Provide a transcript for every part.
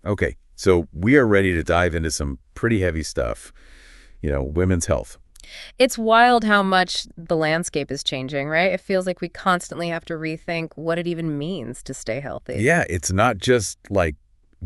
Okay, so we are ready to dive into some pretty heavy stuff, women's health. It's wild how much the landscape is changing, right? It feels like we constantly have to rethink what it even means to stay healthy. Yeah, it's not just like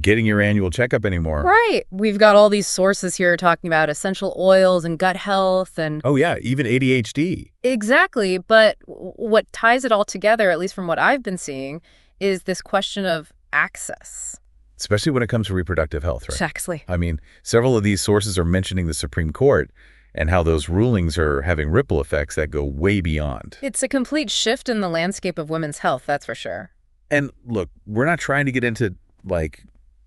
getting your annual checkup anymore. Right. We've got all these sources here talking about essential oils and gut health and... Oh, yeah, even ADHD. Exactly. But what ties it all together, at least from what I've been seeing, is this question of access. Especially when it comes to reproductive health, right? Exactly. I mean, several of these sources are mentioning the Supreme Court and how those rulings are having ripple effects that go way beyond. It's a complete shift in the landscape of women's health, that's for sure. And look, we're not trying to get into, like,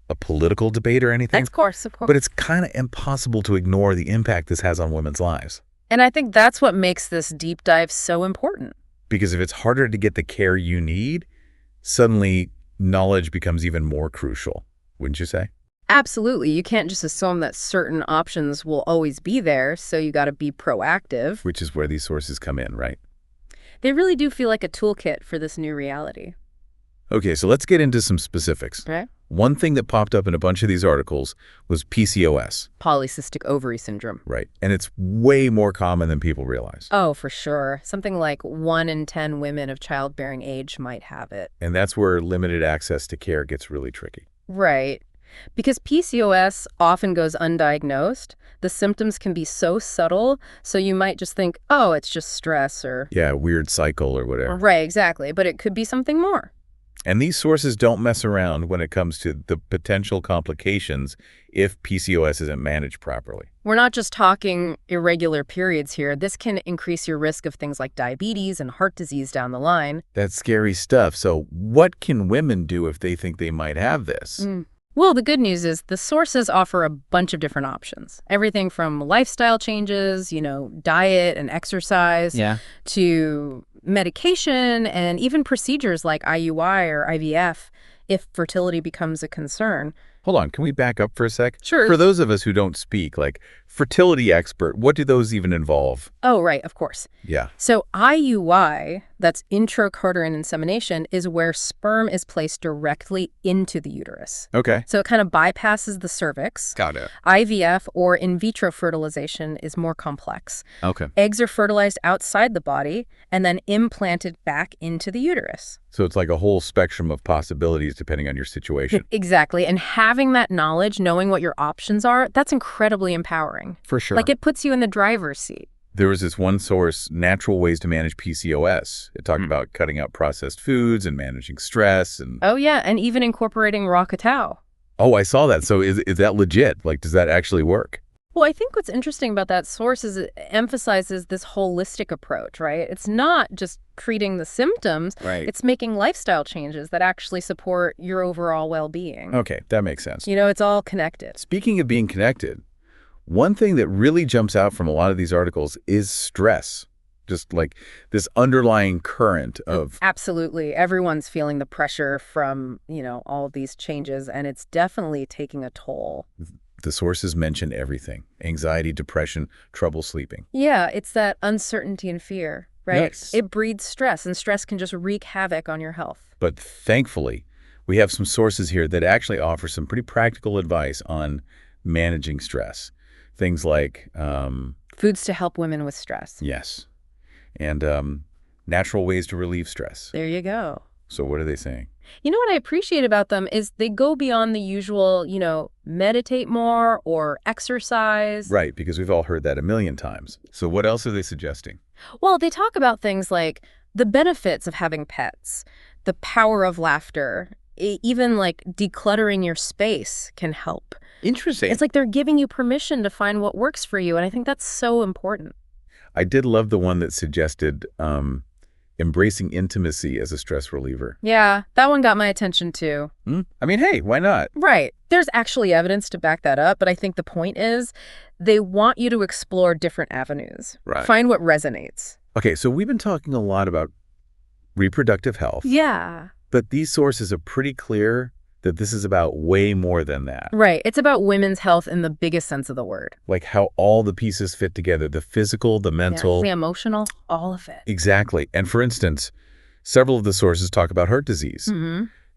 a political debate or anything. Of course. But it's kind of impossible to ignore the impact this has on women's lives. And I think that's what makes this deep dive so important. Because if it's harder to get the care you need, suddenly knowledge becomes even more crucial, wouldn't you say? Absolutely. You can't just assume that certain options will always be there, so you got to be proactive. Which is where these sources come in, right? They really do feel like a toolkit for this new reality. Okay, so let's get into some specifics. Okay. One thing that popped up in a bunch of these articles was PCOS. Polycystic Ovary Syndrome. Right, and it's way more common than people realize. Oh, for sure. Something like 1 in 10 women of childbearing age might have it. And that's where limited access to care gets really tricky. Right. Because PCOS often goes undiagnosed, the symptoms can be so subtle, so you might just think, oh, it's just stress or... Yeah, weird cycle or whatever. Right, exactly. But it could be something more. And these sources don't mess around when it comes to the potential complications if PCOS isn't managed properly. We're not just talking irregular periods here. This can increase your risk of things like diabetes and heart disease down the line. That's scary stuff. So what can women do if they think they might have this? Well, the good news is the sources offer a bunch of different options. Everything from lifestyle changes, diet and exercise, to medication and even procedures like IUI or IVF if fertility becomes a concern. Hold on, can we back up for a sec? Sure. For those of us who don't speak, like fertility expert, what do those even involve? Oh, right, of course. Yeah. So IUI, that's intrauterine insemination, is where sperm is placed directly into the uterus. Okay. So it kind of bypasses the cervix. Got it. IVF, or in vitro fertilization, is more complex. Okay. Eggs are fertilized outside the body and then implanted back into the uterus. So it's like a whole spectrum of possibilities depending on your situation. Exactly. And having that knowledge, knowing what your options are, that's incredibly empowering. For sure. Like it puts you in the driver's seat. There was this one source, Natural Ways to Manage PCOS. It talked about cutting out processed foods and managing stress. And Oh, yeah. And even incorporating raw cacao. Oh, I saw that. So is that legit? Like, does that actually work? Well, I think what's interesting about that source is it emphasizes this holistic approach, right? It's not just treating the symptoms. Right. It's making lifestyle changes that actually support your overall well-being. Okay, that makes sense. It's all connected. Speaking of being connected, one thing that really jumps out from a lot of these articles is stress. Just like this underlying current of... Absolutely. Everyone's feeling the pressure from, all of these changes, and it's definitely taking a toll. The sources mention everything: anxiety, depression, trouble sleeping. Yeah, it's that uncertainty and fear, right? Yes. It breeds stress, and stress can just wreak havoc on your health. But thankfully, we have some sources here that actually offer some pretty practical advice on managing stress. Things like... foods to help women with stress. Yes. And natural ways to relieve stress. There you go. So what are they saying? You know what I appreciate about them is they go beyond the usual, meditate more or exercise. Right, because we've all heard that a million times. So what else are they suggesting? Well, they talk about things like the benefits of having pets, the power of laughter, even like decluttering your space can help. Interesting. It's like they're giving you permission to find what works for you, and I think that's so important. I did love the one that suggested embracing intimacy as a stress reliever. Yeah, that one got my attention too. I mean, hey, why not? Right. There's actually evidence to back that up, but I think the point is they want you to explore different avenues. Right. Find what resonates. Okay, so we've been talking a lot about reproductive health. Yeah. But these sources are pretty clear that this is about way more than that. Right. It's about women's health in the biggest sense of the word. Like how all the pieces fit together, the physical, the mental. The emotional, all of it. Exactly. And for instance, several of the sources talk about heart disease.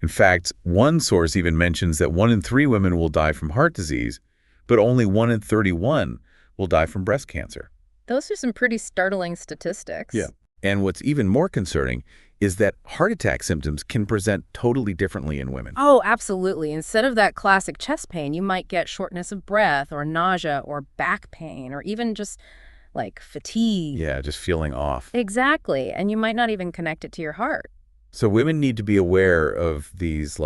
In fact, one source even mentions that 1 in 3 women will die from heart disease, but only 1 in 31 will die from breast cancer. Those are some pretty startling statistics. Yeah. And what's even more concerning is that heart attack symptoms can present totally differently in women. Oh, absolutely. Instead of that classic chest pain, you might get shortness of breath or nausea or back pain or even just like fatigue. Yeah, just feeling off. Exactly. And you might not even connect it to your heart. So women need to be aware of these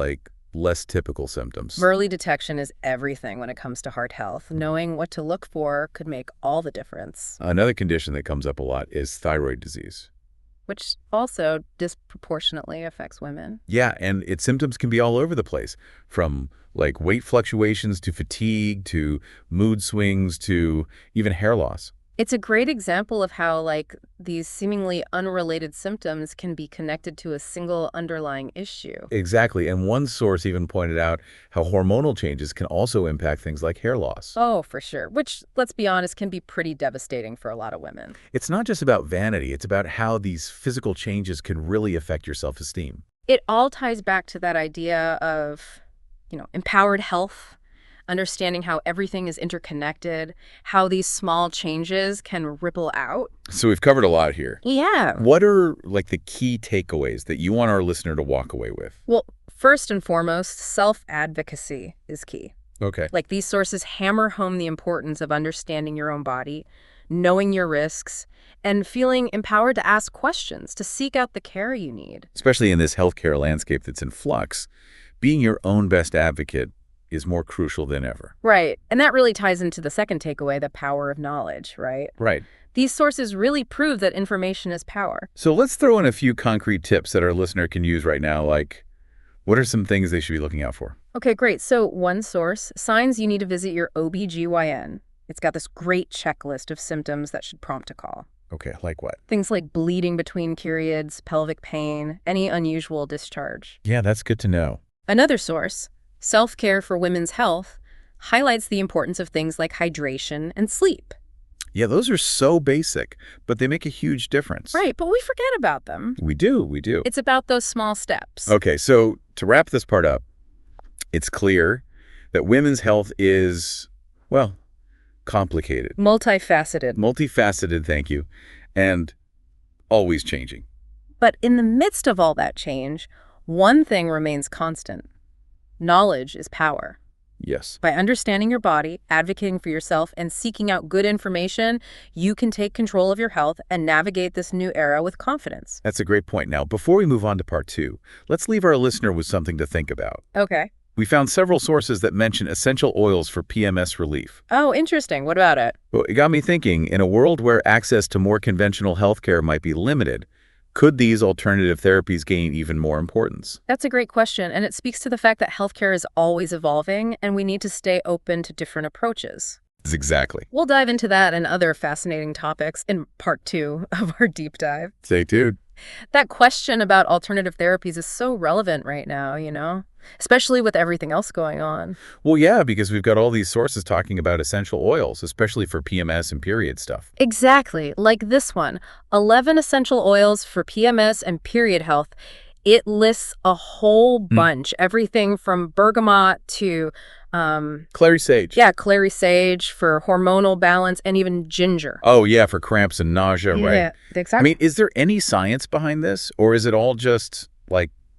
less typical symptoms. Early detection is everything when it comes to heart health. Knowing what to look for could make all the difference. Another condition that comes up a lot is thyroid disease, which also disproportionately affects women. Yeah, and its symptoms can be all over the place, from weight fluctuations to fatigue to mood swings to even hair loss. It's a great example of how these seemingly unrelated symptoms can be connected to a single underlying issue. Exactly, and one source even pointed out how hormonal changes can also impact things like hair loss. Oh, for sure, which, let's be honest, can be pretty devastating for a lot of women. It's not just about vanity, it's about how these physical changes can really affect your self-esteem. It all ties back to that idea of, empowered health, understanding how everything is interconnected, how these small changes can ripple out. So we've covered a lot here. Yeah. What are the key takeaways that you want our listener to walk away with? Well, first and foremost, self-advocacy is key. Okay. These sources hammer home the importance of understanding your own body, knowing your risks, and feeling empowered to ask questions, to seek out the care you need. Especially in this healthcare landscape that's in flux, being your own best advocate is more crucial than ever. Right. And that really ties into the second takeaway, the power of knowledge, right? Right. These sources really prove that information is power. So let's throw in a few concrete tips that our listener can use right now, what are some things they should be looking out for? Okay, great. So one source, signs you need to visit your OB/GYN. It's got this great checklist of symptoms that should prompt a call. Okay, like what? Things like bleeding between periods, pelvic pain, any unusual discharge. Yeah, that's good to know. Another source, Self-Care for Women's Health, highlights the importance of things like hydration and sleep. Yeah, those are so basic, but they make a huge difference. Right, but we forget about them. We do. It's about those small steps. Okay, so to wrap this part up, it's clear that women's health is, complicated. Multifaceted. Multifaceted, thank you, and always changing. But in the midst of all that change, one thing remains constant. Knowledge is power. Yes. By understanding your body, advocating for yourself, and seeking out good information, you can take control of your health and navigate this new era with confidence. That's a great point. Now, before we move on to part 2, let's leave our listener with something to think about. Okay. We found several sources that mention essential oils for PMS relief. Oh, interesting. What about it? Well, it got me thinking, in a world where access to more conventional healthcare might be limited, could these alternative therapies gain even more importance? That's a great question, and it speaks to the fact that healthcare is always evolving, and we need to stay open to different approaches. Exactly. We'll dive into that and other fascinating topics in part 2 of our deep dive. Stay tuned. That question about alternative therapies is so relevant right now, especially with everything else going on. Well, yeah, because we've got all these sources talking about essential oils, especially for PMS and period stuff. Exactly. Like this one, 11 essential oils for PMS and period health. It lists a whole bunch, everything from bergamot to clary sage. Yeah, clary sage for hormonal balance, and even ginger. Oh, yeah, for cramps and nausea, right? Yeah, exactly. Is there any science behind this, or is it all just,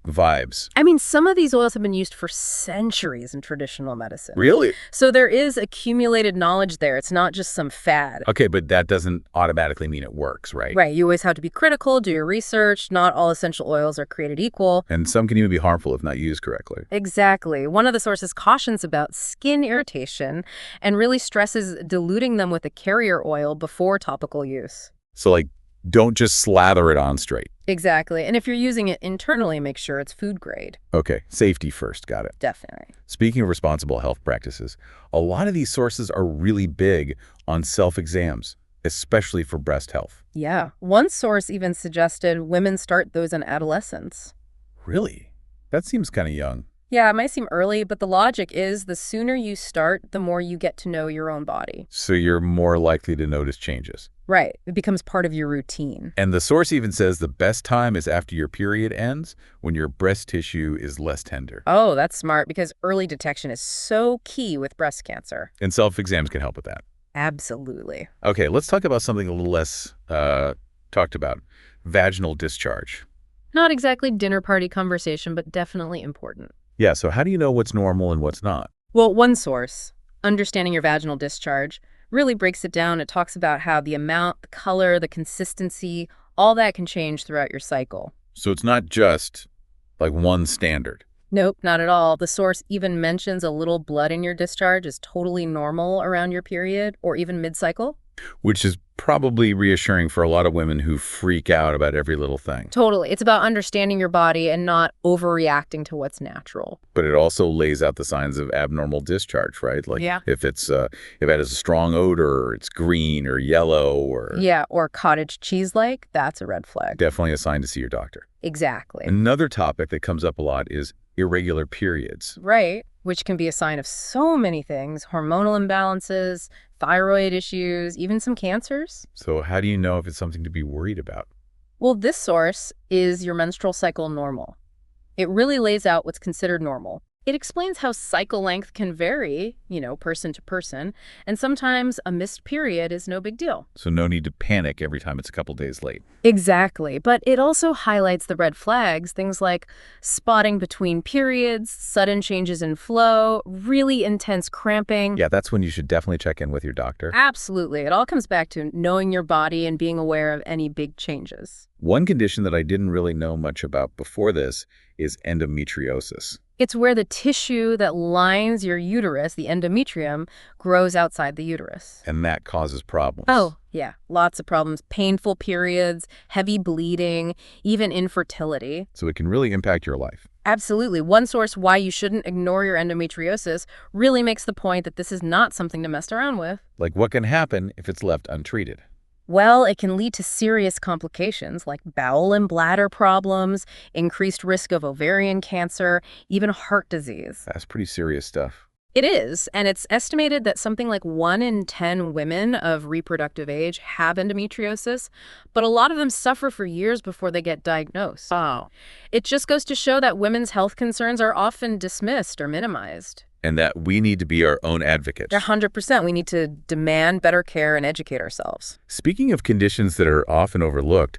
vibes? Some of these oils have been used for centuries in traditional medicine. Really? So there is accumulated knowledge there. It's not just some fad. Okay, but that doesn't automatically mean it works, right? Right. You always have to be critical, do your research. Not all essential oils are created equal. And some can even be harmful if not used correctly. Exactly. One of the sources cautions about skin irritation and really stresses diluting them with a carrier oil before topical use. So, don't just slather it on straight. Exactly. And if you're using it internally, make sure it's food grade. Okay, safety first, got it. Definitely. Speaking of responsible health practices, a lot of these sources are really big on self-exams, especially for breast health. Yeah. One source even suggested women start those in adolescence. Really? That seems kind of young. Yeah, it might seem early, but the logic is the sooner you start, the more you get to know your own body. So you're more likely to notice changes. Right. It becomes part of your routine. And the source even says the best time is after your period ends, when your breast tissue is less tender. Oh, that's smart, because early detection is so key with breast cancer. And self-exams can help with that. Absolutely. Okay, let's talk about something a little less talked about. Vaginal discharge. Not exactly dinner party conversation, but definitely important. Yeah, so how do you know what's normal and what's not? Well, one source, Understanding Your Vaginal Discharge, really breaks it down. It talks about how the amount, the color, the consistency, all that can change throughout your cycle. So it's not just like one standard. Nope, not at all. The source even mentions a little blood in your discharge is totally normal around your period or even mid-cycle. Which is probably reassuring for a lot of women who freak out about every little thing. Totally. It's about understanding your body and not overreacting to what's natural. But it also lays out the signs of abnormal discharge, right? Like if it has a strong odor, or it's green or yellow or... Yeah, or cottage cheese-like, that's a red flag. Definitely a sign to see your doctor. Exactly. Another topic that comes up a lot is irregular periods. Right, which can be a sign of so many things, hormonal imbalances, thyroid issues, even some cancers. So how do you know if it's something to be worried about? Well, this source is Your Menstrual Cycle Normal. It really lays out what's considered normal. It explains how cycle length can vary, person to person, and sometimes a missed period is no big deal. So no need to panic every time it's a couple days late. Exactly, but it also highlights the red flags, things like spotting between periods, sudden changes in flow, really intense cramping. Yeah, that's when you should definitely check in with your doctor. Absolutely. It all comes back to knowing your body and being aware of any big changes. One condition that I didn't really know much about before this is endometriosis. It's where the tissue that lines your uterus, the endometrium, grows outside the uterus. And that causes problems. Oh, yeah. Lots of problems. Painful periods, heavy bleeding, even infertility. So it can really impact your life. Absolutely. One source why you shouldn't ignore your endometriosis really makes the point that this is not something to mess around with. Like what can happen if it's left untreated? Well, it can lead to serious complications like bowel and bladder problems, increased risk of ovarian cancer, even heart disease. That's pretty serious stuff. It is, and it's estimated that something like 1 in 10 women of reproductive age have endometriosis, but a lot of them suffer for years before they get diagnosed. Oh. It just goes to show that women's health concerns are often dismissed or minimized. And that we need to be our own advocates. 100%. We need to demand better care and educate ourselves. Speaking of conditions that are often overlooked,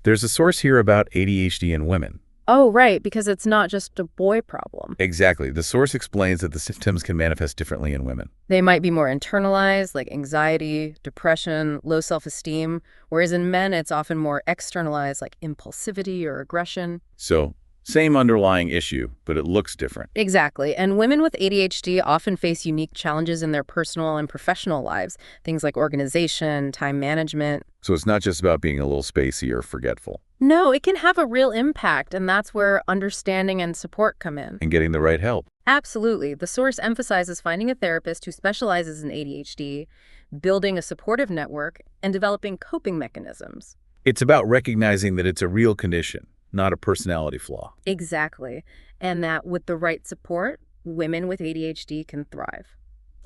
there's a source here about ADHD in women. Oh, right, because it's not just a boy problem. Exactly. The source explains that the symptoms can manifest differently in women. They might be more internalized, like anxiety, depression, low self-esteem, whereas in men, it's often more externalized, like impulsivity or aggression. So, same underlying issue, but it looks different. Exactly. And women with ADHD often face unique challenges in their personal and professional lives, things like organization, time management. So it's not just about being a little spacey or forgetful. No, it can have a real impact, and that's where understanding and support come in. And getting the right help. Absolutely. The source emphasizes finding a therapist who specializes in ADHD, building a supportive network, and developing coping mechanisms. It's about recognizing that it's a real condition, not a personality flaw. Exactly. And that with the right support, women with ADHD can thrive.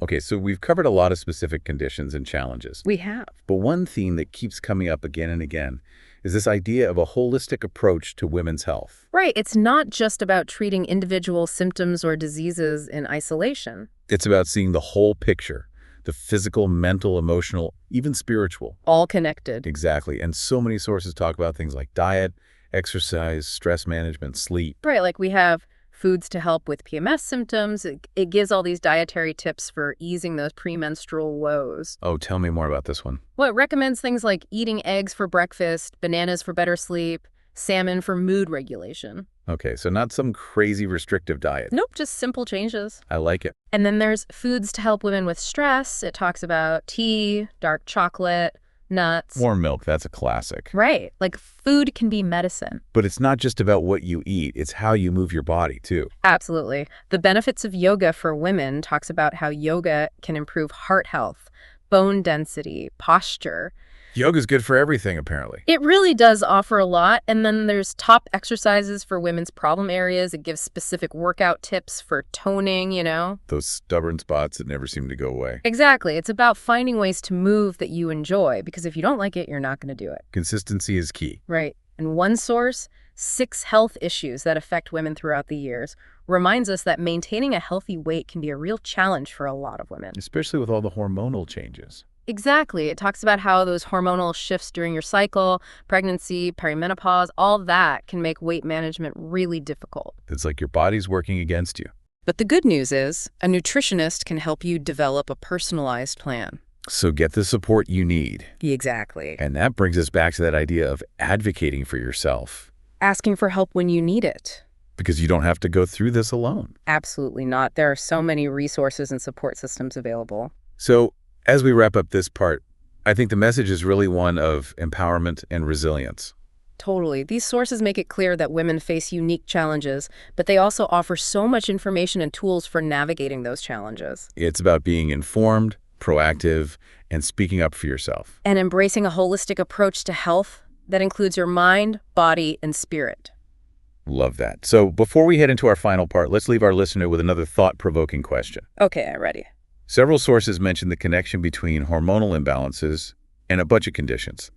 Okay, so we've covered a lot of specific conditions and challenges. We have. But one theme that keeps coming up again and again is this idea of a holistic approach to women's health. Right. It's not just about treating individual symptoms or diseases in isolation. It's about seeing the whole picture, the physical, mental, emotional, even spiritual. All connected. Exactly. And so many sources talk about things like diet, exercise, stress management, sleep. Right. Like we have foods to help with PMS symptoms. It gives all these dietary tips for easing those premenstrual woes. Oh, tell me more about this one. Well, it recommends things like eating eggs for breakfast, bananas for better sleep, salmon for mood regulation. Okay, so not some crazy restrictive diet. Nope, just simple changes. I like it. And then there's foods to help women with stress. It talks about tea, dark chocolate, nuts. Warm milk, that's a classic. Right. Like food can be medicine. But it's not just about what you eat, it's how you move your body too. Absolutely. The benefits of yoga for women talks about how yoga can improve heart health, bone density, posture. Yoga's good for everything, apparently. It really does offer a lot. And then there's top exercises for women's problem areas. It gives specific workout tips for toning, Those stubborn spots that never seem to go away. Exactly. It's about finding ways to move that you enjoy, because if you don't like it, you're not going to do it. Consistency is key. Right. And one source, 6 health issues that affect women throughout the years, reminds us that maintaining a healthy weight can be a real challenge for a lot of women. Especially with all the hormonal changes. Exactly. It talks about how those hormonal shifts during your cycle, pregnancy, perimenopause, all that can make weight management really difficult. It's like your body's working against you. But the good news is, a nutritionist can help you develop a personalized plan. So get the support you need. Exactly. And that brings us back to that idea of advocating for yourself. Asking for help when you need it. Because you don't have to go through this alone. Absolutely not. There are so many resources and support systems available. So, as we wrap up this part, I think the message is really one of empowerment and resilience. Totally. These sources make it clear that women face unique challenges, but they also offer so much information and tools for navigating those challenges. It's about being informed, proactive, and speaking up for yourself. And embracing a holistic approach to health that includes your mind, body, and spirit. Love that. So before we head into our final part, let's leave our listener with another thought-provoking question. Okay, I'm ready. Several sources mention the connection between hormonal imbalances and a bunch of conditions,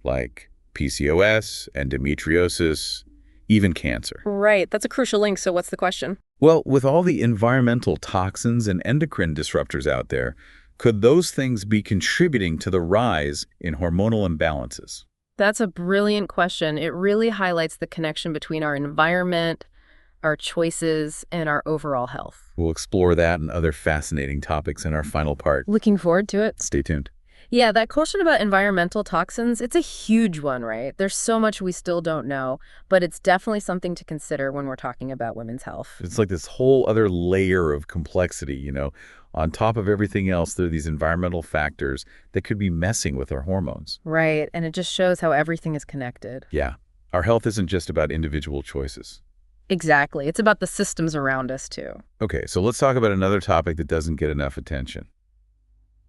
like PCOS, endometriosis, even cancer. Right, that's a crucial link, so what's the question? Well, with all the environmental toxins and endocrine disruptors out there, could those things be contributing to the rise in hormonal imbalances? That's a brilliant question. It really highlights the connection between our environment, our choices, and our overall health. We'll explore that and other fascinating topics in our final part. Looking forward to it. Stay tuned. Yeah, that question about environmental toxins, it's a huge one, right? There's so much we still don't know, but it's definitely something to consider when we're talking about women's health. It's like this whole other layer of complexity, On top of everything else, there are these environmental factors that could be messing with our hormones. Right, and it just shows how everything is connected. Yeah, our health isn't just about individual choices. Exactly. It's about the systems around us, too. Okay, so let's talk about another topic that doesn't get enough attention.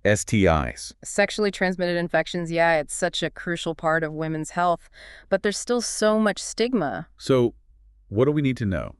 STIs. Sexually transmitted infections, yeah, it's such a crucial part of women's health, but there's still so much stigma. So what do we need to know?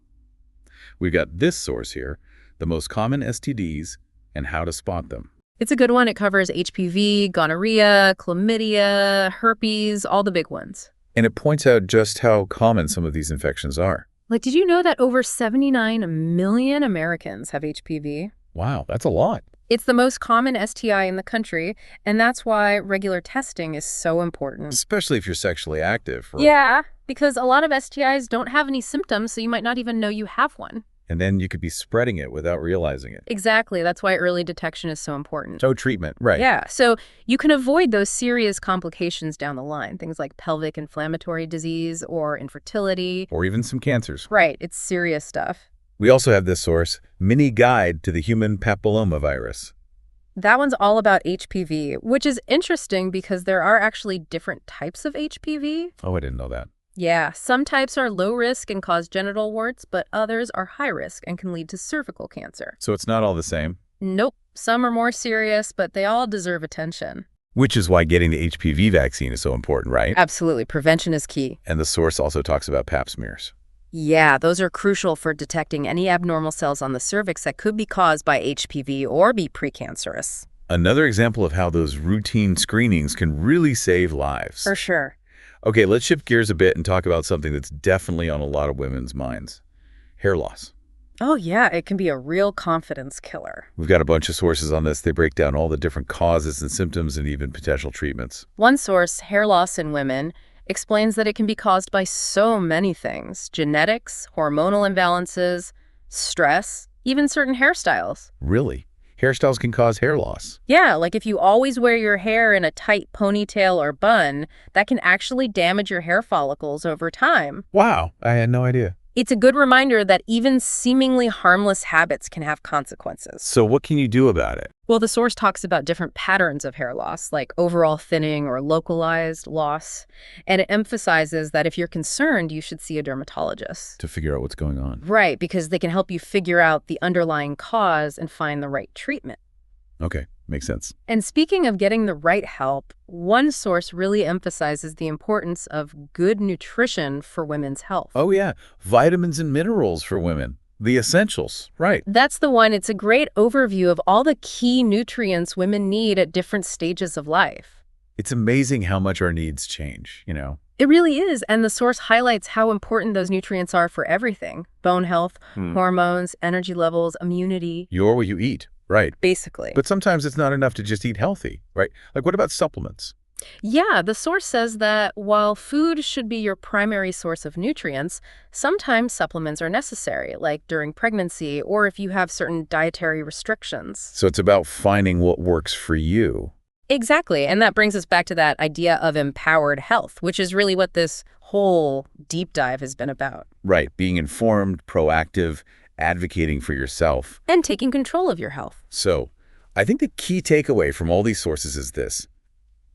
We've got this source here, the most common STDs and how to spot them. It's a good one. It covers HPV, gonorrhea, chlamydia, herpes, all the big ones. And it points out just how common some of these infections are. Like, did you know that over 79 million Americans have HPV? Wow, that's a lot. It's the most common STI in the country, and that's why regular testing is so important. Especially if you're sexually active. Yeah, because a lot of STIs don't have any symptoms, so you might not even know you have one. And then you could be spreading it without realizing it. Exactly. That's why early detection is so important. So treatment, right. Yeah. So you can avoid those serious complications down the line, things like pelvic inflammatory disease or infertility. Or even some cancers. Right. It's serious stuff. We also have this source, Mini Guide to the Human Papillomavirus. That one's all about HPV, which is interesting because there are actually different types of HPV. Oh, I didn't know that. Yeah, some types are low risk and cause genital warts, but others are high risk and can lead to cervical cancer. So it's not all the same? Nope. Some are more serious, but they all deserve attention. Which is why getting the HPV vaccine is so important, right? Absolutely. Prevention is key. And the source also talks about pap smears. Yeah, those are crucial for detecting any abnormal cells on the cervix that could be caused by HPV or be precancerous. Another example of how those routine screenings can really save lives. For sure. Okay, let's shift gears a bit and talk about something that's definitely on a lot of women's minds. Hair loss. Oh yeah, it can be a real confidence killer. We've got a bunch of sources on this. They break down all the different causes and symptoms and even potential treatments. One source, Hair Loss in Women, explains that it can be caused by so many things: genetics, hormonal imbalances, stress, even certain hairstyles. Really? Hairstyles can cause hair loss? Yeah, like if you always wear your hair in a tight ponytail or bun, that can actually damage your hair follicles over time. Wow, I had no idea. It's a good reminder that even seemingly harmless habits can have consequences. So what can you do about it? Well, the source talks about different patterns of hair loss, like overall thinning or localized loss. And it emphasizes that if you're concerned, you should see a dermatologist. To figure out what's going on. Right, because they can help you figure out the underlying cause and find the right treatment. Okay, makes sense. And speaking of getting the right help, one source really emphasizes the importance of good nutrition for women's health. Oh, yeah. Vitamins and minerals for women. The essentials, right. That's the one. It's a great overview of all the key nutrients women need at different stages of life. It's amazing how much our needs change, you know. It really is, and the source highlights how important those nutrients are for everything. Bone health, hormones, energy levels, immunity. You're what you eat, right. Basically. But sometimes it's not enough to just eat healthy, right? Like, what about supplements? Yeah, the source says that while food should be your primary source of nutrients, sometimes supplements are necessary, like during pregnancy or if you have certain dietary restrictions. So it's about finding what works for you. Exactly, and that brings us back to that idea of empowered health, which is really what this whole deep dive has been about. Right, being informed, proactive, advocating for yourself. And taking control of your health. So, I think the key takeaway from all these sources is this.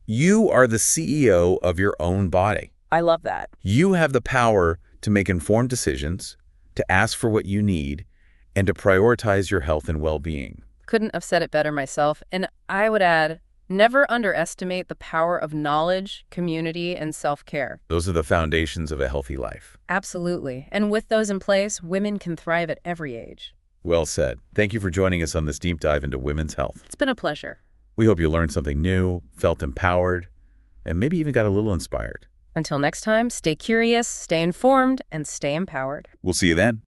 You are the CEO of your own body. I love that. You have the power to make informed decisions, to ask for what you need, and to prioritize your health and well-being. Couldn't have said it better myself, and I would add, never underestimate the power of knowledge, community, and self-care. Those are the foundations of a healthy life. Absolutely. And with those in place, women can thrive at every age. Well said. Thank you for joining us on this deep dive into women's health. It's been a pleasure. We hope you learned something new, felt empowered, and maybe even got a little inspired. Until next time, stay curious, stay informed, and stay empowered. We'll see you then.